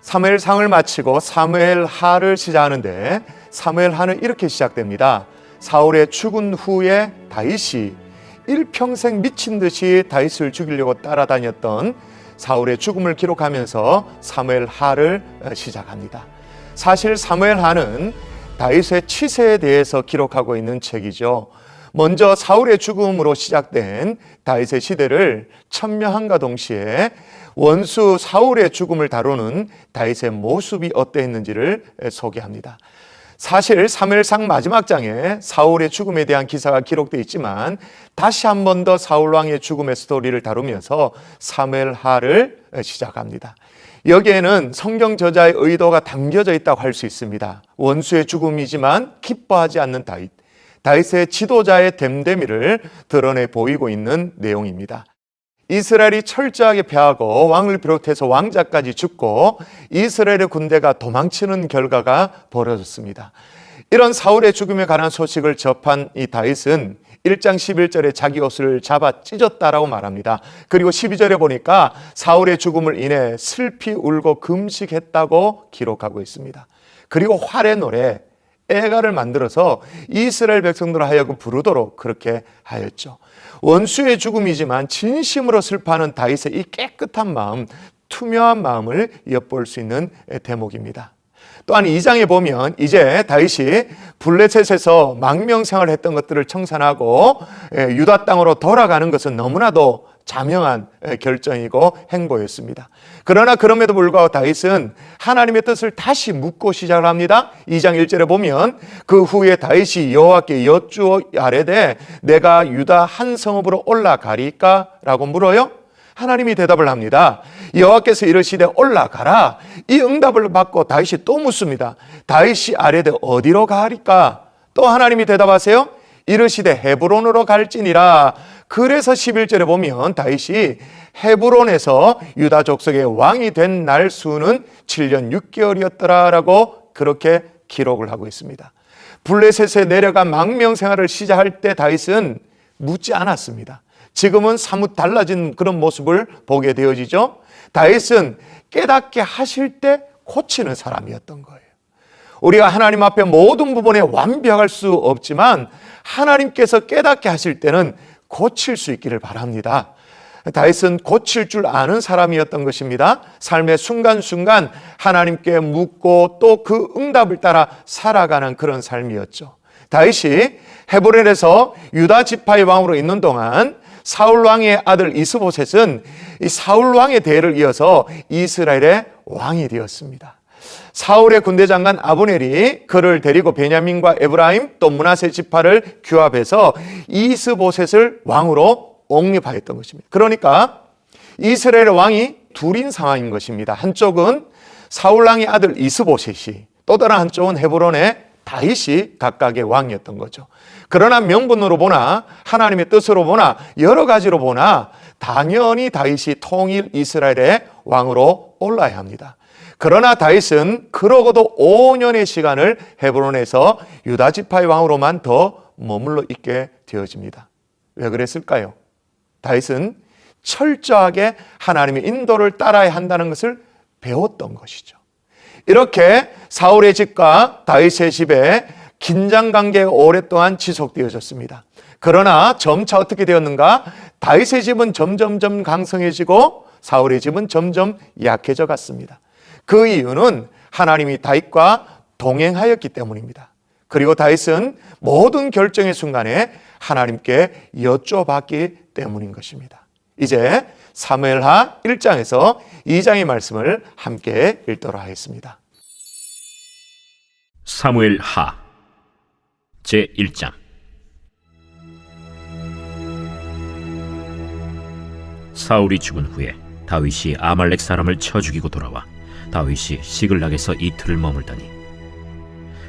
사무엘상을 마치고 사무엘하를 시작하는데 사무엘하는 이렇게 시작됩니다. 사울의 죽은 후에 다윗이 일평생 미친 듯이 다윗을 죽이려고 따라다녔던 사울의 죽음을 기록하면서 사무엘하를 시작합니다. 사실 사무엘하는 다윗의 치세에 대해서 기록하고 있는 책이죠. 먼저 사울의 죽음으로 시작된 다윗의 시대를 천명함과 동시에 원수 사울의 죽음을 다루는 다윗의 모습이 어떠했는지를 소개합니다. 사실 사무엘상 마지막 장에 사울의 죽음에 대한 기사가 기록되어 있지만 다시 한 번 더 사울 왕의 죽음의 스토리를 다루면서 사무엘하를 시작합니다. 여기에는 성경 저자의 의도가 담겨져 있다고 할 수 있습니다. 원수의 죽음이지만 기뻐하지 않는 다윗, 다윗의 지도자의 됨됨이를 드러내 보이고 있는 내용입니다. 이스라엘이 철저하게 패하고 왕을 비롯해서 왕자까지 죽고 이스라엘의 군대가 도망치는 결과가 벌어졌습니다. 이런 사울의 죽음에 관한 소식을 접한 이 다윗은 1장 11절에 자기 옷을 잡아 찢었다라고 말합니다. 그리고 12절에 보니까 사울의 죽음을 인해 슬피 울고 금식했다고 기록하고 있습니다. 그리고 활의 노래 애가를 만들어서 이스라엘 백성들을 하여금 부르도록 그렇게 하였죠. 원수의 죽음이지만 진심으로 슬퍼하는 다윗의 이 깨끗한 마음, 투명한 마음을 엿볼 수 있는 대목입니다. 또한 2장에 보면 이제 다윗이 블레셋에서 망명생활을 했던 것들을 청산하고 유다 땅으로 돌아가는 것은 너무나도 자명한 결정이고 행보였습니다. 그러나 그럼에도 불구하고 다윗은 하나님의 뜻을 다시 묻고 시작을 합니다. 2장 1절에 보면 그 후에 다윗이 여호와께 여쭈어 아뢰되 내가 유다 한 성읍으로 올라가리까? 라고 물어요. 하나님이 대답을 합니다. 여호와께서 이르시되 올라가라. 이 응답을 받고 다윗이 또 묻습니다. 다윗이 아뢰되 어디로 가리까? 또 하나님이 대답하세요. 이르시되 헤브론으로 갈지니라. 그래서 11절에 보면 다윗이 헤브론에서 유다 족속의 왕이 된 날 수는 7년 6개월이었더라라고 그렇게 기록을 하고 있습니다. 블레셋에 내려가 망명 생활을 시작할 때 다윗은 묻지 않았습니다. 지금은 사뭇 달라진 그런 모습을 보게 되어지죠. 다윗은 깨닫게 하실 때 고치는 사람이었던 거예요. 우리가 하나님 앞에 모든 부분에 완벽할 수 없지만 하나님께서 깨닫게 하실 때는 고칠 수 있기를 바랍니다. 다윗은 고칠 줄 아는 사람이었던 것입니다. 삶의 순간순간 하나님께 묻고 또 그 응답을 따라 살아가는 그런 삶이었죠. 다윗이 헤브론에서 유다 지파의 왕으로 있는 동안 사울 왕의 아들 이스보셋은 이 사울 왕의 대를 이어서 이스라엘의 왕이 되었습니다. 사울의 군대 장관 아브넬이 그를 데리고 베냐민과 에브라임 또 므낫세 지파를 규합해서 이스보셋을 왕으로 옹립하였던 것입니다. 그러니까 이스라엘의 왕이 둘인 상황인 것입니다. 한쪽은 사울 왕의 아들 이스보셋이, 또 다른 한쪽은 헤브론의 다윗이 각각의 왕이었던 거죠. 그러나 명분으로 보나 하나님의 뜻으로 보나 여러 가지로 보나 당연히 다윗이 통일 이스라엘의 왕으로 올라야 합니다. 그러나 다윗은 그러고도 5년의 시간을 헤브론에서 유다 지파의 왕으로만 더 머물러 있게 되어집니다. 왜 그랬을까요? 다윗은 철저하게 하나님의 인도를 따라야 한다는 것을 배웠던 것이죠. 이렇게 사울의 집과 다윗의 집에 긴장관계가 오랫동안 지속되어졌습니다. 그러나 점차 어떻게 되었는가? 다윗의 집은 점점점 강성해지고 사울의 집은 점점 약해져 갔습니다. 그 이유는 하나님이 다윗과 동행하였기 때문입니다. 그리고 다윗은 모든 결정의 순간에 하나님께 여쭤봤기 때문인 것입니다. 이제 사무엘하 1장에서 2장의 말씀을 함께 읽도록 하겠습니다. 사무엘하 제1장. 사울이 죽은 후에 다윗이 아말렉 사람을 쳐 죽이고 돌아와 다윗이 시글락에서 이틀을 머물더니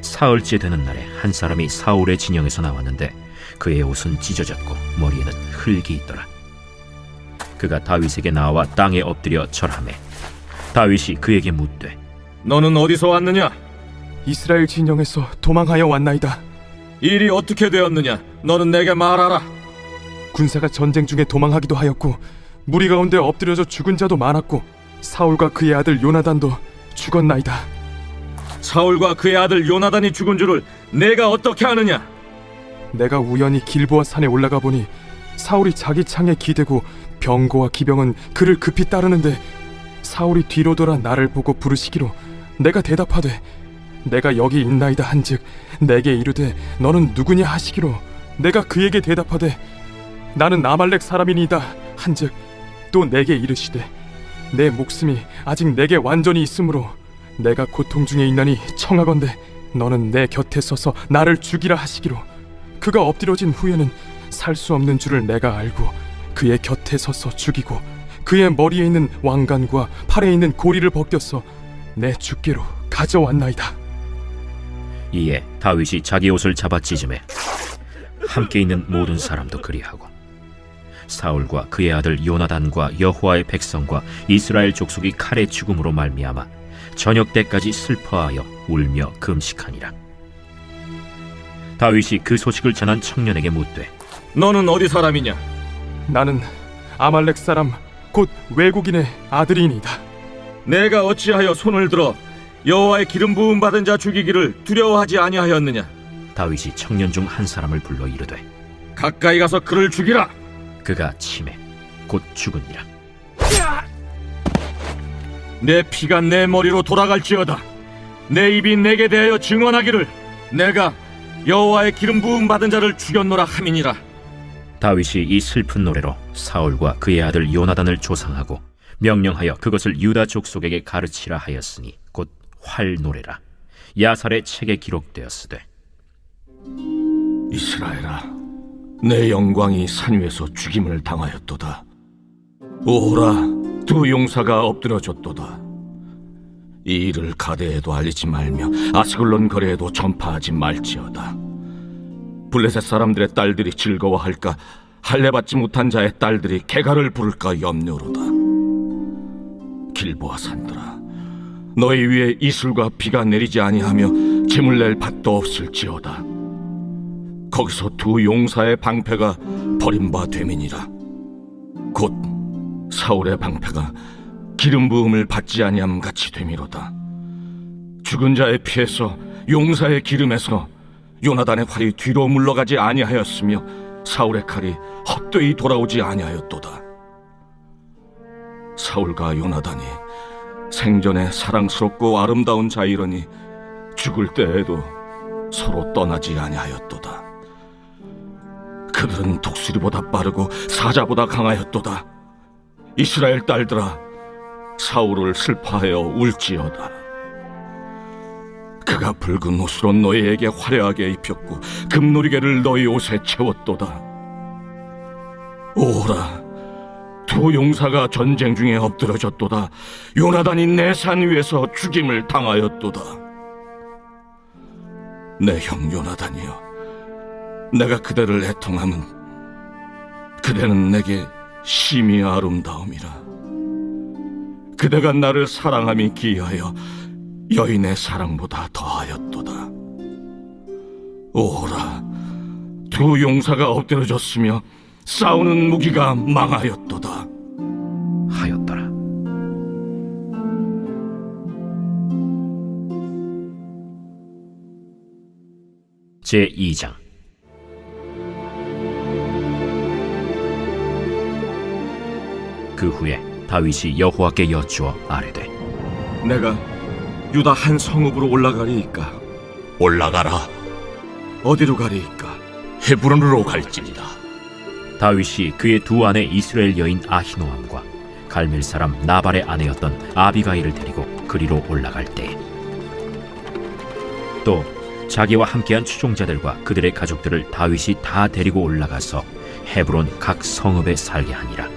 사흘째 되는 날에 한 사람이 사울의 진영에서 나왔는데 그의 옷은 찢어졌고 머리에는 흙이 있더라. 그가 다윗에게 나와 땅에 엎드려 절하매 다윗이 그에게 묻되 너는 어디서 왔느냐? 이스라엘 진영에서 도망하여 왔나이다. 일이 어떻게 되었느냐? 너는 내게 말하라. 군사가 전쟁 중에 도망하기도 하였고 무리 가운데 엎드려져 죽은 자도 많았고 사울과 그의 아들 요나단도 죽었나이다. 사울과 그의 아들 요나단이 죽은 줄을 내가 어떻게 아느냐? 내가 우연히 길보아 산에 올라가 보니 사울이 자기 창에 기대고 병거와 기병은 그를 급히 따르는데 사울이 뒤로 돌아 나를 보고 부르시기로 내가 대답하되 내가 여기 있나이다 한즉 내게 이르되 너는 누구냐 하시기로 내가 그에게 대답하되 나는 아말렉 사람이니이다 한즉 또 내게 이르시되 내 목숨이 아직 내게 완전히 있으므로 내가 고통 중에 있나니 청하건대 너는 내 곁에 서서 나를 죽이라 하시기로 그가 엎드려진 후에는 살 수 없는 줄을 내가 알고 그의 곁에 서서 죽이고 그의 머리에 있는 왕관과 팔에 있는 고리를 벗겨서 내 주께로 가져왔나이다. 이에 다윗이 자기 옷을 잡아 찢음에 함께 있는 모든 사람도 그리하고 사울과 그의 아들 요나단과 여호와의 백성과 이스라엘 족속이 칼의 죽음으로 말미암아 저녁 때까지 슬퍼하여 울며 금식하니라. 다윗이 그 소식을 전한 청년에게 묻되 너는 어디 사람이냐? 나는 아말렉 사람 곧 외국인의 아들이니이다. 내가 어찌하여 손을 들어 여호와의 기름 부음 받은 자 죽이기를 두려워하지 아니하였느냐? 다윗이 청년 중 한 사람을 불러 이르되 가까이 가서 그를 죽이라. 그가 치매 곧 죽으니라. 내 피가 내 머리로 돌아갈지어다. 내 입이 내게 대하여 증언하기를 내가 여호와의 기름 부음 받은 자를 죽였노라 함이니라. 다윗이 이 슬픈 노래로 사울과 그의 아들 요나단을 조상하고 명령하여 그것을 유다 족속에게 가르치라 하였으니 곧 활노래라. 야살의 책에 기록되었으되 이스라엘아, 내 영광이 산 위에서 죽임을 당하였도다. 오호라, 두 용사가 엎드려졌도다. 이 일을 가데에도 알리지 말며 아스글론 거리에도 전파하지 말지어다. 블레셋 사람들의 딸들이 즐거워할까, 할례받지 못한 자의 딸들이 개가를 부를까 염려로다. 길보아 산들아, 너희 위에 이슬과 비가 내리지 아니하며 짐을 낼 밭도 없을지어다. 거기서 두 용사의 방패가 버림바 됨이니라. 곧 사울의 방패가 기름 부음을 받지 아니함 같이 됨이로다. 죽은 자의 피에서 용사의 기름에서 요나단의 활이 뒤로 물러가지 아니하였으며 사울의 칼이 헛되이 돌아오지 아니하였도다. 사울과 요나단이 생전에 사랑스럽고 아름다운 자이러니 죽을 때에도 서로 떠나지 아니하였도다. 그들은 독수리보다 빠르고 사자보다 강하였도다. 이스라엘 딸들아, 사울을 슬퍼하여 울지어다. 그가 붉은 옷으로 너희에게 화려하게 입혔고 금노리개를 너희 옷에 채웠도다. 오라, 두 용사가 전쟁 중에 엎드러졌도다. 요나단이 내 산 위에서 죽임을 당하였도다. 내 형 요나단이여, 내가 그대를 애통함은 그대는 내게 심히 아름다움이라. 그대가 나를 사랑함이 기이하여 여인의 사랑보다 더하였도다. 오라, 두 용사가 엎드려졌으며 싸우는 무기가 망하였도다. 하였더라. 제2장. 그 후에 다윗이 여호와께 여쭈어 아뢰되 내가 유다 한 성읍으로 올라가리이까? 올라가라. 어디로 가리이까? 헤브론으로 갈지니라. 다윗이 그의 두 아내 이스라엘 여인 아히노암과 갈멜 사람 나발의 아내였던 아비가일을 데리고 그리로 올라갈 때에 또 자기와 함께한 추종자들과 그들의 가족들을 다윗이 다 데리고 올라가서 헤브론 각 성읍에 살게 하니라.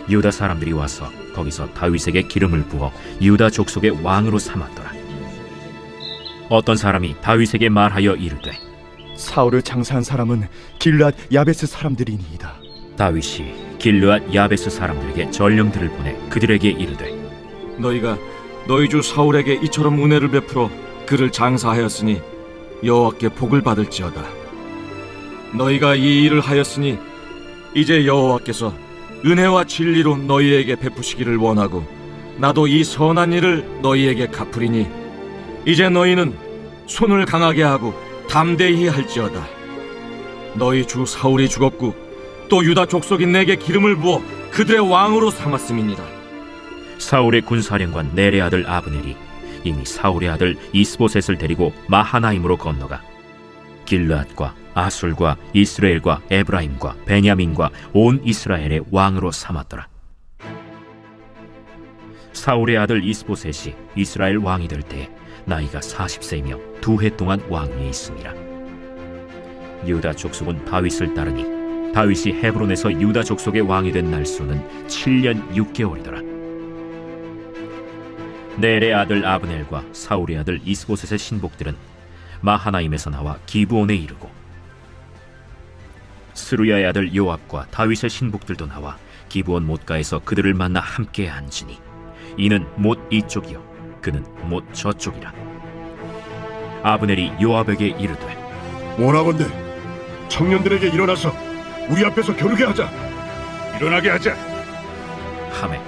유다 사람들이 와서 거기서 다윗에게 기름을 부어 유다 족속의 왕으로 삼았더라. 어떤 사람이 다윗에게 말하여 이르되 사울을 장사한 사람은 길르앗 야베스 사람들이니이다. 다윗이 길르앗 야베스 사람들에게 전령들을 보내 그들에게 이르되 너희가 너희 주 사울에게 이처럼 은혜를 베풀어 그를 장사하였으니 여호와께 복을 받을지어다. 너희가 이 일을 하였으니 이제 여호와께서 은혜와 진리로 너희에게 베푸시기를 원하고 나도 이 선한 일을 너희에게 갚으리니 이제 너희는 손을 강하게 하고 담대히 할지어다. 너희 주 사울이 죽었고 또 유다 족속인 내게 기름을 부어 그들의 왕으로 삼았음이니라. 사울의 군사령관 넬의 아들 아브넬이 이미 사울의 아들 이스보셋을 데리고 마하나임으로 건너가 길르앗과 아술과 이스라엘과 에브라임과 베냐민과 온 이스라엘의 왕으로 삼았더라. 사울의 아들 이스보셋이 이스라엘 왕이 될 때에 나이가 40세이며 2해 동안 왕위에 있습니다. 유다 족속은 다윗을 따르니 다윗이 헤브론에서 유다 족속의 왕이 된 날수는 7년 6개월이더라. 넬의 아들 아브넬과 사울의 아들 이스보셋의 신복들은 마하나임에서 나와 기브온에 이르고 스루야의 아들 요압과 다윗의 신복들도 나와 기브온 못가에서 그들을 만나 함께 앉으니 이는 못 이쪽이요 그는 못 저쪽이라. 아브넬이 요압에게 이르되 원하건대 청년들에게 일어나서 우리 앞에서 겨루게 하자. 일어나게 하자. 하매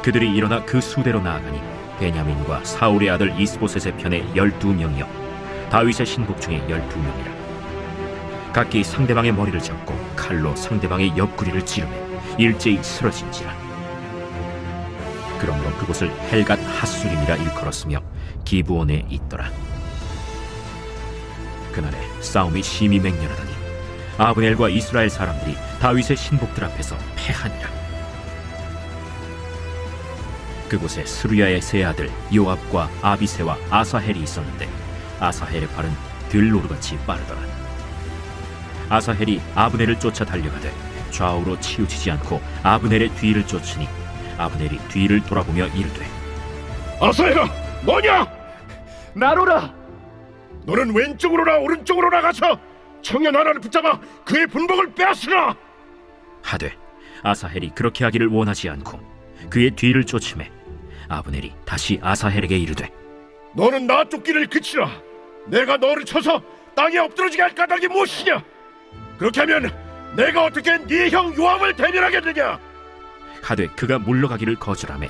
그들이 일어나 그 수대로 나아가니 베냐민과 사울의 아들 이스보셋의 편에 12명이요 다윗의 신복 중에 12명이라. 각기 상대방의 머리를 잡고 칼로 상대방의 옆구리를 찌르매 일제히 쓰러진지라. 그러므로 그곳을 헬갓 핫수림이라 일컬었으며 기브온에 있더라. 그날에 싸움이 심히 맹렬하더니 아브넬과 이스라엘 사람들이 다윗의 신복들 앞에서 패하니라. 그곳에 스루야의 세 아들 요압과 아비새와 아사헬이 있었는데 아사헬의 팔은 들노루같이 빠르더라. 아사헬이 아브넬을 쫓아 달려가되 좌우로 치우치지 않고 아브넬의 뒤를 쫓으니 아브넬이 뒤를 돌아보며 이르되 아사헬아, 뭐냐? 나로라. 너는 왼쪽으로나 오른쪽으로나 가서 청년 하나를 붙잡아 그의 분복을 빼앗으라. 하되 아사헬이 그렇게 하기를 원하지 않고 그의 뒤를 쫓음에 아브넬이 다시 아사헬에게 이르되 너는 나 쫓기를 그치라. 내가 너를 쳐서 땅에 엎드러지게 할 까닭이 무엇이냐? 그렇게 하면 내가 어떻게 네 형 요압을 대면하겠느냐? 하되 그가 물러가기를 거절하매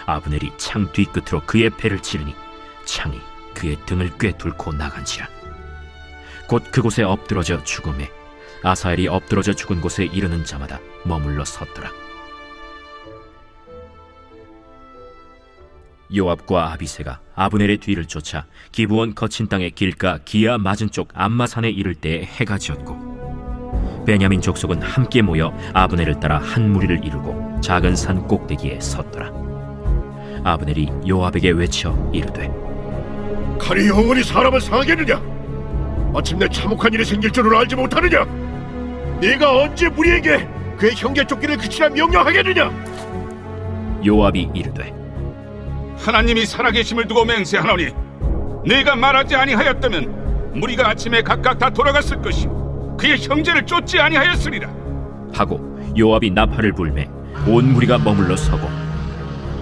아브넬이 창 뒤끝으로 그의 배를 찌르니 창이 그의 등을 꿰뚫고 나간지라. 곧 그곳에 엎드러져 죽음에 아사헬이 엎드러져 죽은 곳에 이르는 자마다 머물러 섰더라. 요압과 아비새가 아브넬의 뒤를 쫓아 기브온 거친 땅의 길가 기아 맞은 쪽 암마산에 이를 때에 해가 지었고 베냐민 족속은 함께 모여 아브넬을 따라 한 무리를 이루고 작은 산 꼭대기에 섰더라. 아브넬이 요압에게 외쳐 이르되 칼이 영원히 사람을 상하겠느냐? 마침내 참혹한 일이 생길 줄을 알지 못하느냐? 네가 언제 무리에게 그의 형제 쫓기를 그치라 명령하겠느냐? 요압이 이르되 하나님이 살아계심을 두고 맹세하노니 네가 말하지 아니하였다면 무리가 아침에 각각 다 돌아갔을 것이요 그의 형제를 쫓지 아니하였으리라 하고 요압이 나팔을 불매 온 무리가 머물러 서고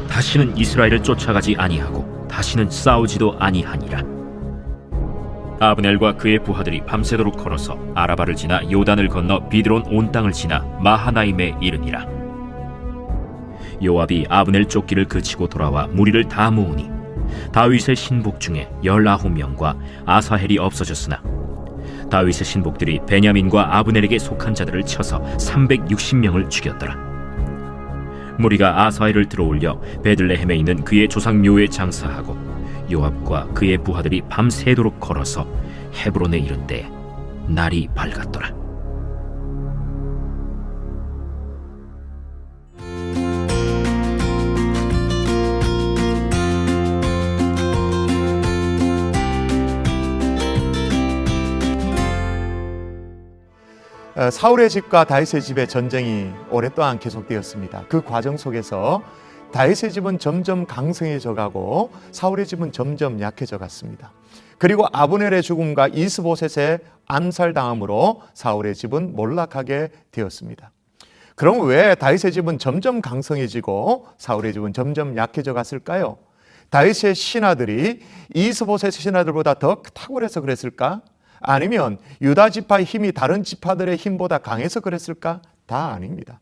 다시는 이스라엘을 쫓아가지 아니하고 다시는 싸우지도 아니하니라. 아브넬과 그의 부하들이 밤새도록 걸어서 아라바를 지나 요단을 건너 비드론 온 땅을 지나 마하나임에 이르니라. 요압이 아브넬 쫓기를 그치고 돌아와 무리를 다 모으니 다윗의 신복 중에 19명과 아사헬이 없어졌으나 다윗의 신복들이 베냐민과 아브넬에게 속한 자들을 쳐서 360명을 죽였더라. 무리가 아사헬을 들어올려 베들레헴에 있는 그의 조상 묘에 장사하고 요압과 그의 부하들이 밤새도록 걸어서 헤브론에 이를 때 날이 밝았더라. 사울의 집과 다윗의 집의 전쟁이 오랫동안 계속되었습니다. 그 과정 속에서 다윗의 집은 점점 강성해져 가고 사울의 집은 점점 약해져 갔습니다. 그리고 아브넬의 죽음과 이스보셋의 암살당함으로 사울의 집은 몰락하게 되었습니다. 그럼 왜 다윗의 집은 점점 강성해지고 사울의 집은 점점 약해져 갔을까요? 다윗의 신하들이 이스보셋의 신하들보다 더 탁월해서 그랬을까? 아니면 유다 지파의 힘이 다른 지파들의 힘보다 강해서 그랬을까? 다 아닙니다.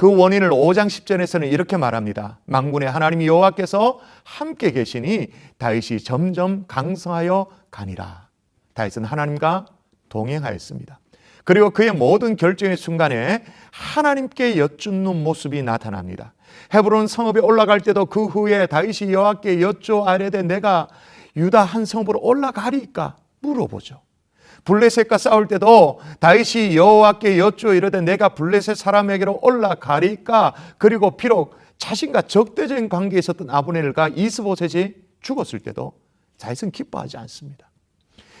그 원인을 5장 10절에서는 이렇게 말합니다. 만군의 하나님 여호와께서 함께 계시니 다윗이 점점 강성하여 가니라. 다윗은 하나님과 동행하였습니다. 그리고 그의 모든 결정의 순간에 하나님께 여쭙는 모습이 나타납니다. 헤브론 성읍에 올라갈 때도 그 후에 다윗이 여호와께 여쭈아뢰되 내가 유다 한 성읍으로 올라가리까 물어보죠. 블레셋과 싸울 때도 다윗이 여호와께 여쭈어 이르되 내가 블레셋 사람에게로 올라가리까. 그리고 비록 자신과 적대적인 관계에 있었던 아브넬과 이스보셋이 죽었을 때도 다윗은 기뻐하지 않습니다.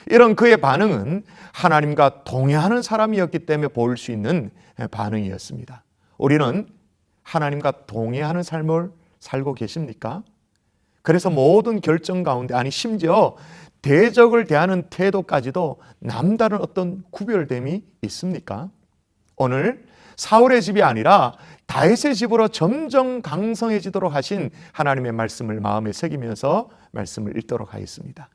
이런 그의 반응은 하나님과 동행하는 사람이었기 때문에 보일 수 있는 반응이었습니다. 우리는 하나님과 동행하는 삶을 살고 계십니까? 그래서 모든 결정 가운데, 아니 심지어 대적을 대하는 태도까지도 남다른 어떤 구별됨이 있습니까? 오늘 사울의 집이 아니라 다윗의 집으로 점점 강성해지도록 하신 하나님의 말씀을 마음에 새기면서 말씀을 읽도록 하겠습니다.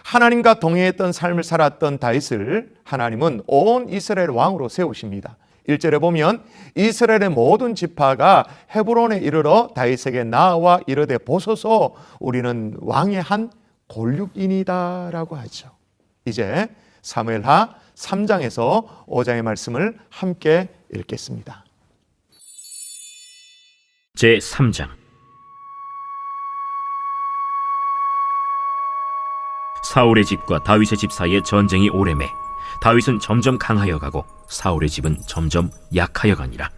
하나님과 동행했던 삶을 살았던 다윗을 하나님은 온 이스라엘 왕으로 세우십니다. 1절에 보면 이스라엘의 모든 지파가 헤브론에 이르러 다윗에게 나와 이르되 보소서 우리는 왕의 한 골육인이다 라고 하죠. 이제 사무엘하 3장에서 5장의 말씀을 함께 읽겠습니다. 제3장. 사울의 집과 다윗의 집 사이에 전쟁이 오래매 다윗은 점점 강하여 가고 사울의 집은 점점 약하여 가니라.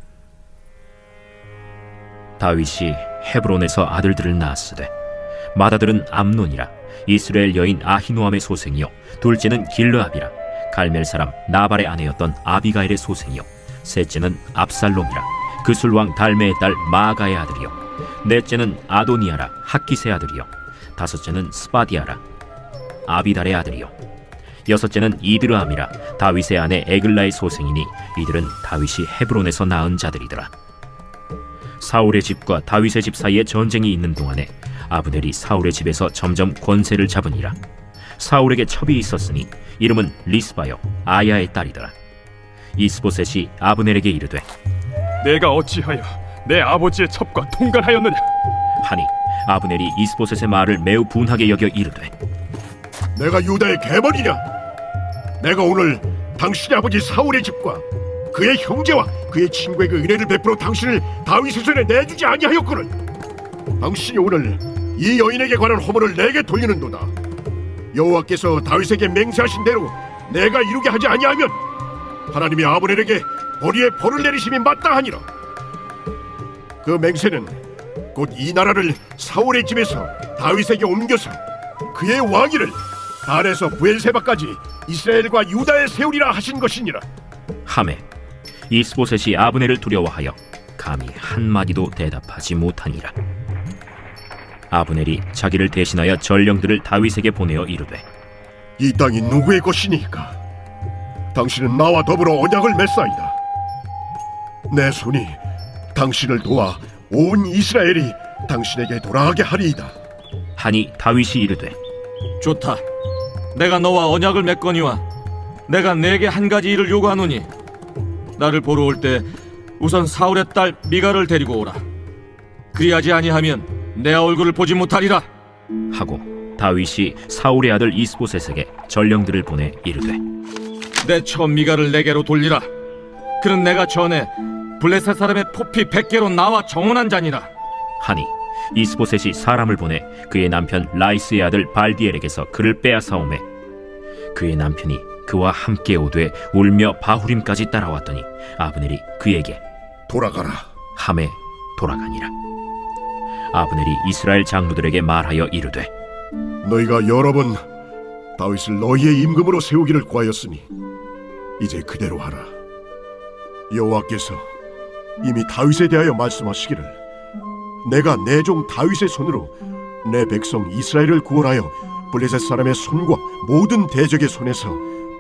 다윗이 헤브론에서 아들들을 낳았으되 맏아들은 암논이라 이스라엘 여인 아히노암의 소생이요 둘째는 길르압이라 갈멜 사람 나발의 아내였던 아비가일의 소생이요 셋째는 압살롬이라 그술왕 달메의 딸 마아가의 아들이요 넷째는 아도니아라 학기스의 아들이요 다섯째는 스바디아라 아비달의 아들이요 여섯째는 이드르함이라 다윗의 아내 에글라의 소생이니 이들은 다윗이 헤브론에서 낳은 자들이더라. 사울의 집과 다윗의 집 사이에 전쟁이 있는 동안에 아브넬이 사울의 집에서 점점 권세를 잡으니라. 사울에게 첩이 있었으니 이름은 리스바요 아야의 딸이더라. 이스보셋이 아브넬에게 이르되 내가 어찌하여 내 아버지의 첩과 통관하였느냐 하니 아브넬이 이스보셋의 말을 매우 분하게 여겨 이르되 내가 유다의 개벌이냐? 내가 오늘 당신의 아버지 사울의 집과 그의 형제와 그의 친구에게 은혜를 베풀어 당신을 다윗의 손에 내주지 아니하였거늘. 당신이 오늘 이 여인에게 관한 허물을 내게 돌리는도다. 여호와께서 다윗에게 맹세하신 대로 내가 이루게 하지 아니하면 하나님이 아브넬에게 벌이에 벌을 내리심이 마땅하니라. 그 맹세는 곧 이 나라를 사울의 집에서 다윗에게 옮겨서 그의 왕위를 단에서 부엘세바까지 이스라엘과 유다에 세우리라 하신 것이니라. 하매 이스보셋이 아브넬을 두려워하여 감히 한마디도 대답하지 못하니라. 아브넬이 자기를 대신하여 전령들을 다윗에게 보내어 이르되 이 땅이 누구의 것이니까? 당신은 나와 더불어 언약을 맺사이다. 내 손이 당신을 도와 온 이스라엘이 당신에게 돌아가게 하리이다. 하니 다윗이 이르되 좋다. 내가 너와 언약을 맺거니와 내가 네게 한 가지 일을 요구하노니 나를 보러 올 때 우선 사울의 딸 미갈을 데리고 오라. 그리하지 아니하면 내 얼굴을 보지 못하리라. 하고 다윗이 사울의 아들 이스보셋에게 전령들을 보내 이르되 내 처 미갈을 내게로 돌리라. 그는 내가 전에 블레셋 사람의 포피 100개로 나와 정언한 자니라. 하니 이스보셋이 사람을 보내 그의 남편 라이스의 아들 발디엘에게서 그를 빼앗아오매 그의 남편이 그와 함께 오되 울며 바후림까지 따라왔더니 아브넬이 그에게 돌아가라. 함에 돌아가니라. 아브넬이 이스라엘 장로들에게 말하여 이르되 너희가 여러 번 다윗을 너희의 임금으로 세우기를 구하였으니 이제 그대로 하라. 여호와께서 이미 다윗에 대하여 말씀하시기를 내가 내 종 다윗의 손으로 내 백성 이스라엘을 구원하여 블레셋 사람의 손과 모든 대적의 손에서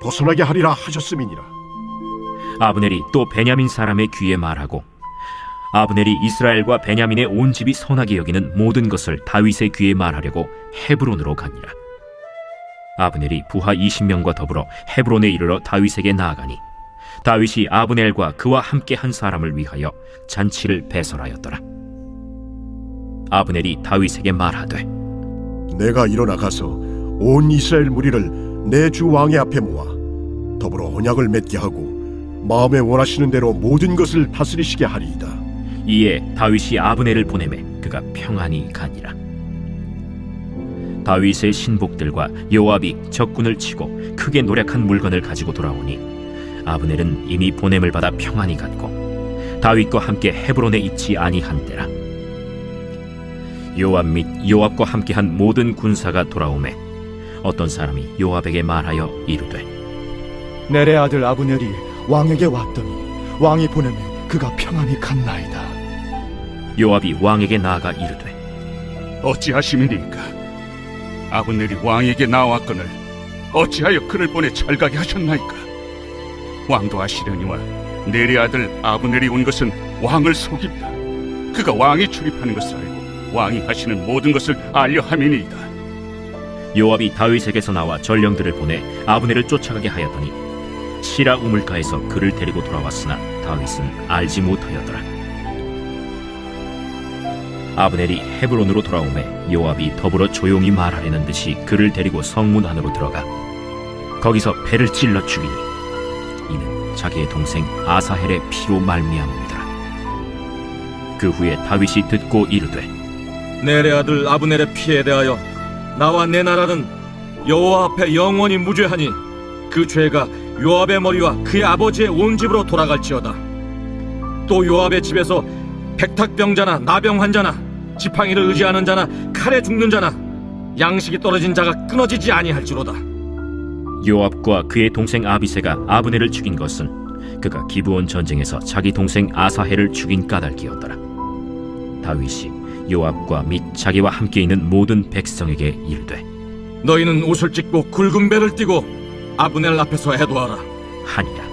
벗어나게 하리라 하셨음이니라. 아브넬이 또 베냐민 사람의 귀에 말하고 아브넬이 이스라엘과 베냐민의 온 집이 선하게 여기는 모든 것을 다윗의 귀에 말하려고 헤브론으로 가니라. 아브넬이 부하 20명과 더불어 헤브론에 이르러 다윗에게 나아가니 다윗이 아브넬과 그와 함께 한 사람을 위하여 잔치를 배설하였더라. 아브넬이 다윗에게 말하되 내가 일어나 가서 온 이스라엘 무리를 내 주 왕의 앞에 모아 더불어 언약을 맺게 하고 마음에 원하시는 대로 모든 것을 다스리시게 하리이다. 이에 다윗이 아브넬을 보내매 그가 평안히 가니라. 다윗의 신복들과 요압이 적군을 치고 크게 노력한 물건을 가지고 돌아오니 아브넬은 이미 보냄을 받아 평안히 갔고 다윗과 함께 헤브론에 있지 아니한 때라. 요압 및 요압과 함께한 모든 군사가 돌아오매 어떤 사람이 요압에게 말하여 이르되 넬의 아들 아브넬이 왕에게 왔더니 왕이 보내매 그가 평안히 갔나이다. 요압이 왕에게 나아가 이르되 어찌하심이니까? 아브넬이 왕에게 나왔거늘 어찌하여 그를 보내 잘가게 하셨나이까? 왕도 아시려니와 넬의 아들 아브넬이 온 것은 왕을 속입니다. 그가 왕이 출입하는 것을 알고 왕이 하시는 모든 것을 알려 함이니이다. 요압이 다윗에게서 나와 전령들을 보내 아브넬을 쫓아가게 하였더니 시라 우물가에서 그를 데리고 돌아왔으나 다윗은 알지 못하였더라. 아브넬이 헤브론으로 돌아오매 요압이 더불어 조용히 말하려는 듯이 그를 데리고 성문 안으로 들어가 거기서 배를 찔러 죽이니 이는 자기의 동생 아사헬의 피로 말미암음이더라. 그 후에 다윗이 듣고 이르되 넬의 아들 아브넬의 피에 대하여 나와 내 나라는 여호와 앞에 영원히 무죄하니 그 죄가 요압의 머리와 그의 아버지의 온 집으로 돌아갈지어다. 또 요압의 집에서 백탁병자나 나병 환자나 지팡이를 의지하는 자나 칼에 죽는 자나 양식이 떨어진 자가 끊어지지 아니할지로다. 요압과 그의 동생 아비새가 아브넬을 죽인 것은 그가 기브온 전쟁에서 자기 동생 아사헬을 죽인 까닭이었더라. 다윗이 요압과 및 자기와 함께 있는 모든 백성에게 이르되 너희는 옷을 찢고 굵은 배를 띠고 아브넬 앞에서 해도하라 하니라.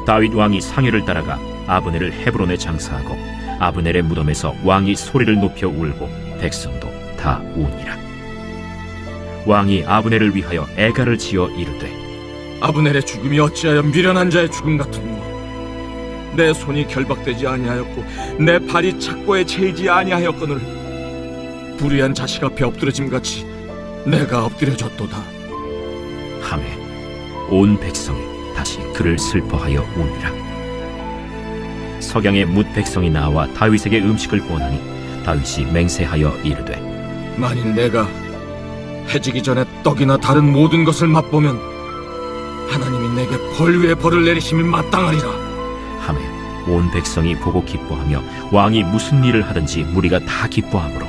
다윗 왕이 상회를 따라가 아브넬을 헤브론에 장사하고 아브넬의 무덤에서 왕이 소리를 높여 울고 백성도 다 우니라. 왕이 아브넬을 위하여 애가를 지어 이르되 아브넬의 죽음이 어찌하여 미련한 자의 죽음 같으뇨. 내 손이 결박되지 아니하였고 내 발이 착고에 채이지 아니하였거늘 불의한 자식 앞에 엎드러짐같이 내가 엎드려졌도다. 하매 온 백성이 다시 그를 슬퍼하여 우니라. 석양의 뭇 백성이 나와 다윗에게 음식을 구원하니 다윗이 맹세하여 이르되 만일 내가 해지기 전에 떡이나 다른 모든 것을 맛보면 하나님이 내게 벌 위에 벌을 내리심이 마땅하리라. 하매 온 백성이 보고 기뻐하며 왕이 무슨 일을 하든지 무리가 다 기뻐하므로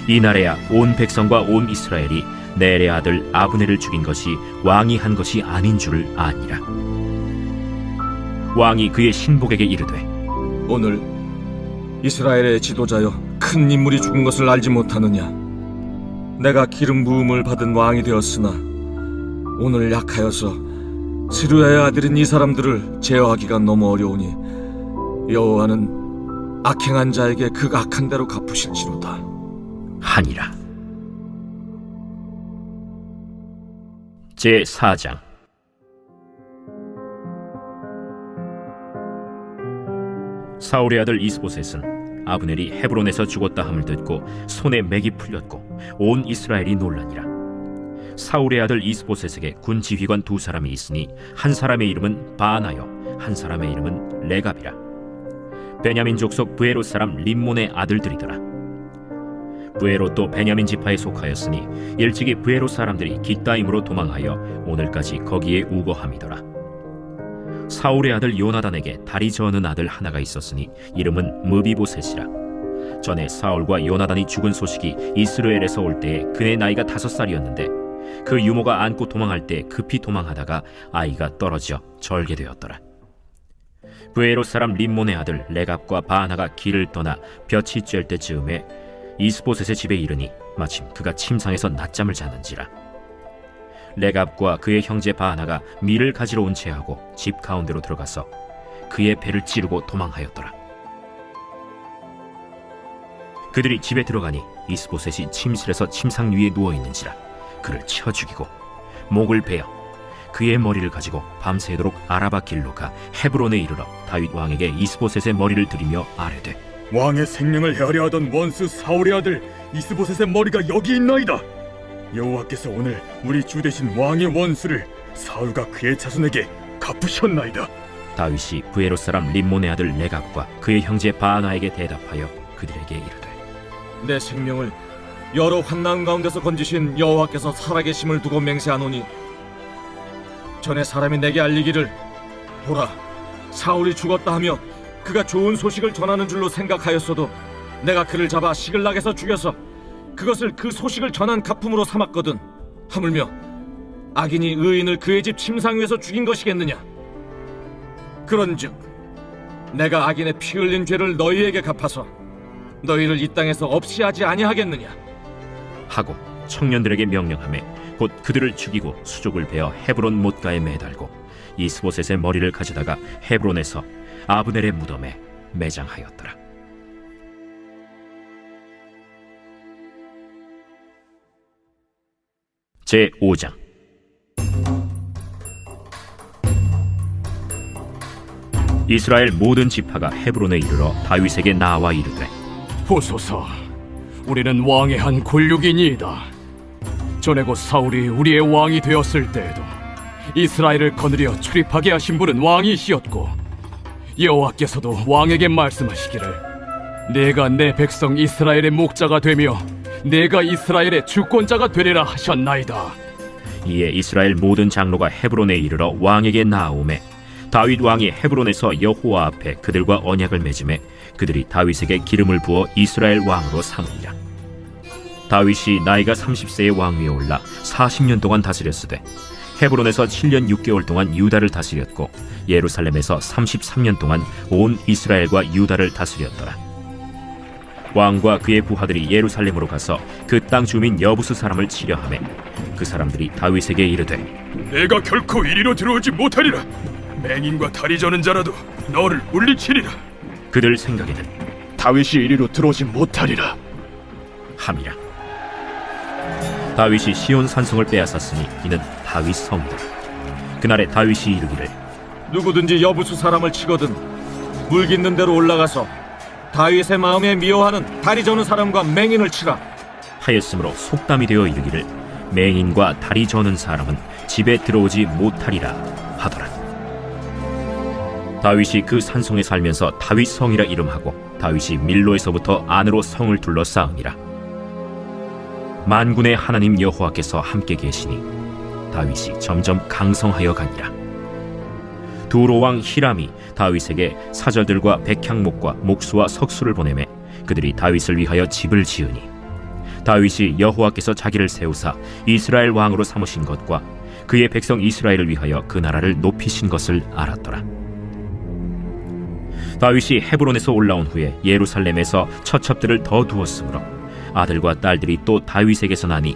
이날에야 온 백성과 온 이스라엘이 넬의 아들 아브넬을 죽인 것이 왕이 한 것이 아닌 줄을 아니라. 왕이 그의 신복에게 이르되 오늘 이스라엘의 지도자여 큰 인물이 죽은 것을 알지 못하느냐. 내가 기름 부음을 받은 왕이 되었으나 오늘 약하여서 스루야의 아들인 이 사람들을 제어하기가 너무 어려우니 여호와는 악행한 자에게 그 악한 대로 갚으실지로다 하니라. 제4장. 사울의 아들 이스보셋은 아브넬이 헤브론에서 죽었다 함을 듣고 손에 맥이 풀렸고 온 이스라엘이 놀라니라. 사울의 아들 이스보셋에게 군 지휘관 두 사람이 있으니 한 사람의 이름은 바나요 한 사람의 이름은 레갑이라. 베냐민 족속 브에롯 사람 림몬의 아들들이더라. 브에롯도 베냐민 지파에 속하였으니 일찍이 브에롯 사람들이 깃다임으로 도망하여 오늘까지 거기에 우거함이더라. 사울의 아들 요나단에게 다리 저는 아들 하나가 있었으니 이름은 무비보셋이라. 전에 사울과 요나단이 죽은 소식이 이스라엘에서 올 때에 그의 나이가 5살이었는데 그 유모가 안고 도망할 때 급히 도망하다가 아이가 떨어져 절개되었더라. 브에롯 사람 림몬의 아들 레갑과 바나가 길을 떠나 볕이 쬐을 때쯤에 이스보셋의 집에 이르니 마침 그가 침상에서 낮잠을 자는지라. 레갑과 그의 형제 바나가 밀을 가지러 온 채하고 집 가운데로 들어가서 그의 배를 찌르고 도망하였더라. 그들이 집에 들어가니 이스보셋이 침실에서 침상 위에 누워 있는지라 그를 쳐 죽이고 목을 베어 그의 머리를 가지고 밤새도록 아라바 길로 가 헤브론에 이르러 다윗 왕에게 이스보셋의 머리를 들이며 아뢰되 왕의 생명을 헤아려 하던 원수 사울의 아들 이스보셋의 머리가 여기 있나이다. 여호와께서 오늘 우리 주 대신 왕의 원수를 사울과 그의 자손에게 갚으셨나이다. 다윗이 부에롯 사람 림몬의 아들 레갑과 그의 형제 바나에게 대답하여 그들에게 이르되 내 생명을 여러 환난 가운데서 건지신 여호와께서 살아계심을 두고 맹세하노니 전에 사람이 내게 알리기를 보라 사울이 죽었다 하며 그가 좋은 소식을 전하는 줄로 생각하였어도 내가 그를 잡아 시글락에서 죽여서 그것을 그 소식을 전한 가품으로 삼았거든. 하물며 악인이 의인을 그의 집 침상 위에서 죽인 것이겠느냐. 그런즉 내가 악인의 피 흘린 죄를 너희에게 갚아서 너희를 이 땅에서 없이 하지 아니하겠느냐 하고 청년들에게 명령하매 곧 그들을 죽이고 수족을 베어 헤브론 못가에 매달고 이스보셋의 머리를 가져다가 헤브론에서 아브넬의 무덤에 매장하였더라. 제 5장. 이스라엘 모든 지파가 헤브론에 이르러 다윗에게 나와 이르되 보소서, 우리는 왕의 한 골육이니이다. 전에 곧 사울이 우리의 왕이 되었을 때에도 이스라엘을 거느려 출입하게 하신 분은 왕이시었고 여호와께서도 왕에게 말씀하시기를 내가 내 백성 이스라엘의 목자가 되며 내가 이스라엘의 주권자가 되리라 하셨나이다. 이에 이스라엘 모든 장로가 헤브론에 이르러 왕에게 나아오매 다윗 왕이 헤브론에서 여호와 앞에 그들과 언약을 맺음에 그들이 다윗에게 기름을 부어 이스라엘 왕으로 삼으니라. 다윗이 나이가 30세의 왕위에 올라 40년 동안 다스렸으되 헤브론에서 7년 6개월 동안 유다를 다스렸고 예루살렘에서 33년 동안 온 이스라엘과 유다를 다스렸더라. 왕과 그의 부하들이 예루살렘으로 가서 그 땅 주민 여부수 사람을 치려하매 그 사람들이 다윗에게 이르되 내가 결코 이리로 들어오지 못하리라. 맹인과 다리 저는 자라도 너를 물리치리라. 그들 생각에는 다윗이 이리로 들어오지 못하리라 함이라. 다윗이 시온 산성을 빼앗았으니 이는 다윗 성이다. 그날에 다윗이 이르기를 누구든지 여부수 사람을 치거든 물깃는 대로 올라가서 다윗의 마음에 미워하는 다리 저는 사람과 맹인을 치라 하였으므로 속담이 되어 이르기를 맹인과 다리 저는 사람은 집에 들어오지 못하리라 하더라. 다윗이 그 산성에 살면서 다윗 성이라 이름하고 다윗이 밀로에서부터 안으로 성을 둘러싸음이라. 만군의 하나님 여호와께서 함께 계시니 다윗이 점점 강성하여 가니라. 두로 왕 히람이 다윗에게 사절들과 백향목과 목수와 석수를 보내매 그들이 다윗을 위하여 집을 지으니 다윗이 여호와께서 자기를 세우사 이스라엘 왕으로 삼으신 것과 그의 백성 이스라엘을 위하여 그 나라를 높이신 것을 알았더라. 다윗이 헤브론에서 올라온 후에 예루살렘에서 처첩들을 더 두었으므로 아들과 딸들이 또 다윗에게서 나니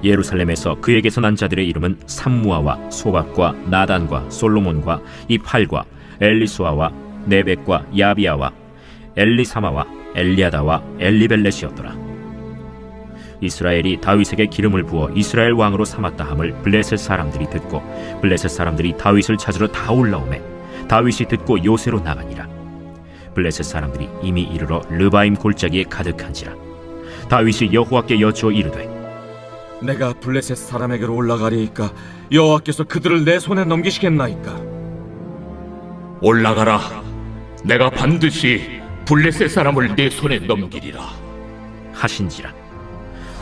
예루살렘에서 그에게서 난 자들의 이름은 삼무아와 소박과 나단과 솔로몬과 이팔과 엘리수아와 네벡과 야비아와 엘리사마와 엘리아다와 엘리벨렛이었더라. 이스라엘이 다윗에게 기름을 부어 이스라엘 왕으로 삼았다 함을 블레셋 사람들이 듣고 블레셋 사람들이 다윗을 찾으러 다 올라오매 다윗이 듣고 요새로 나가니라. 블레셋 사람들이 이미 이르러 르바임 골짜기에 가득한지라. 다윗이 여호와께 여쭈어 이르되 내가 블레셋 사람에게로 올라가리이까 여호와께서 그들을 내 손에 넘기시겠나이까 올라가라. 내가 반드시 블레셋 사람을 내 손에 넘기리라 하신지라.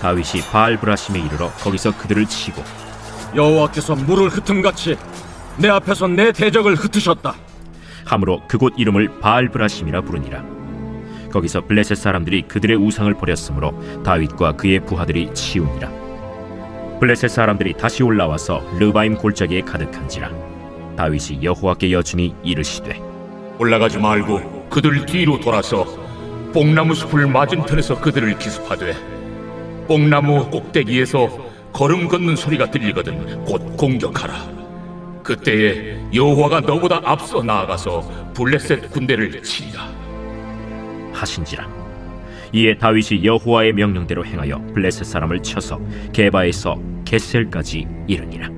다윗이 바알브라심에 이르러 거기서 그들을 치고 여호와께서 물을 흩음같이 내 앞에서 내 대적을 흩으셨다 함으로 그곳 이름을 바알브라심이라 부르니라. 거기서 블레셋 사람들이 그들의 우상을 버렸으므로 다윗과 그의 부하들이 치우니라. 블레셋 사람들이 다시 올라와서 르바임 골짜기에 가득한지라. 다윗이 여호와께 여쭈니 이르시되 올라가지 말고 그들 뒤로 돌아서 뽕나무 숲을 맞은편에서 그들을 기습하되 뽕나무 꼭대기에서 걸음 걷는 소리가 들리거든 곧 공격하라. 그때에 여호와가 너보다 앞서 나아가서 블레셋 군대를 치리라 하신지라. 이에 다윗이 여호와의 명령대로 행하여 블레셋 사람을 쳐서 게바에서 겟셀까지 이르니라.